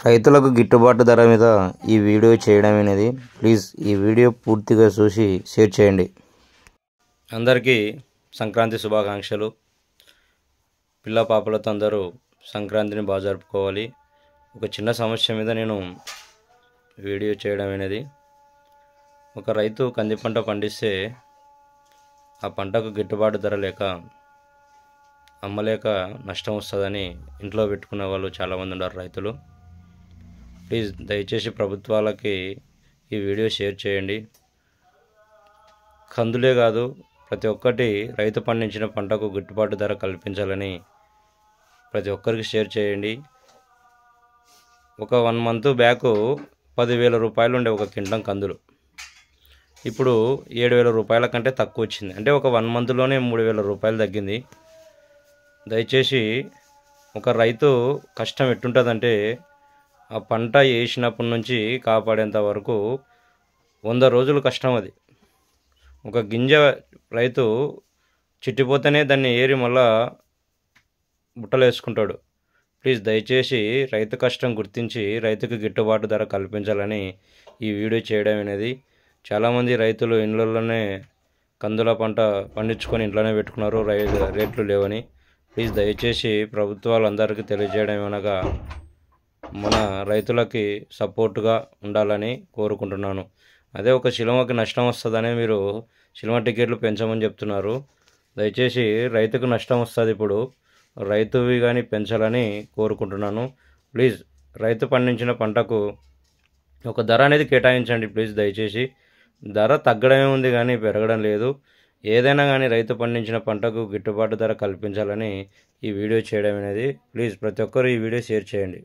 రైతులకు గిట్టుబాటు ధర మీద ఈ వీడియో చేయడం అనేది ప్లీజ్ ఈ వీడియో పూర్తిగా చూసి షేర్ చేయండి. అందరికీ సంక్రాంతి శుభాకాంక్షలు. పిల్ల పాపలతో అందరూ సంక్రాంతిని బాగా జరుపుకోవాలి. ఒక చిన్న సమస్య మీద నేను వీడియో చేయడం అనేది, ఒక రైతు కంది పంట పండిస్తే ఆ పంటకు గిట్టుబాటు ధర లేక అమ్మలేక నష్టం వస్తుందని ఇంట్లో పెట్టుకున్న వాళ్ళు చాలామంది ఉన్నారు రైతులు. ప్లీజ్ దయచేసి ప్రభుత్వాలకి ఈ వీడియో షేర్ చేయండి. కందులే కాదు ప్రతి ఒక్కటి రైతు పండించిన పంటకు గిట్టుబాటు ధర కల్పించాలని ప్రతి ఒక్కరికి షేర్ చేయండి. ఒక 1 మంత్ బ్యాక్ 10,000 రూపాయలు ఉండే ఒక కింటం కందులు, ఇప్పుడు 7,000 రూపాయల కంటే తక్కువ వచ్చింది. అంటే ఒక 1 మంత్లోనే 3,000 రూపాయలు తగ్గింది. దయచేసి ఒక రైతు కష్టం ఎట్టుంటుందంటే, ఆ పంట వేసినప్పటి నుంచి కాపాడేంత వరకు 100 రోజులు కష్టం. అది ఒక గింజ రైతు చిట్టిపోతేనే దాన్ని ఏరి మళ్ళా బుట్టలు వేసుకుంటాడు. ప్లీజ్ దయచేసి రైతు కష్టం గుర్తించి రైతుకు గిట్టుబాటు ధర కల్పించాలని ఈ వీడియో చేయడం అనేది. చాలామంది రైతులు ఇండ్లలోనే కందుల పంట పండించుకొని ఇంట్లోనే పెట్టుకున్నారు, రేట్లు లేవని. ప్లీజ్ దయచేసి ప్రభుత్వాలు అందరికీ తెలియజేయడం ఏమనగా మన రైతులకి సపోర్టుగా ఉండాలని కోరుకుంటున్నాను. అదే ఒక శిలువకి నష్టం వస్తుందని మీరు శిలువ టికెట్లు పెంచమని చెప్తున్నారు. దయచేసి రైతుకు నష్టం వస్తుంది, ఇప్పుడు రైతువి కానీ పెంచాలని కోరుకుంటున్నాను. ప్లీజ్ రైతు పండించిన పంటకు ఒక ధర అనేది కేటాయించండి. ప్లీజ్ దయచేసి ధర తగ్గడమే ఉంది కానీ పెరగడం లేదు. ఏదైనా కానీ రైతు పండించిన పంటకు గిట్టుబాటు ధర కల్పించాలని ఈ వీడియో చేయడం అనేది. ప్లీజ్ ప్రతి ఒక్కరు ఈ వీడియో షేర్ చేయండి.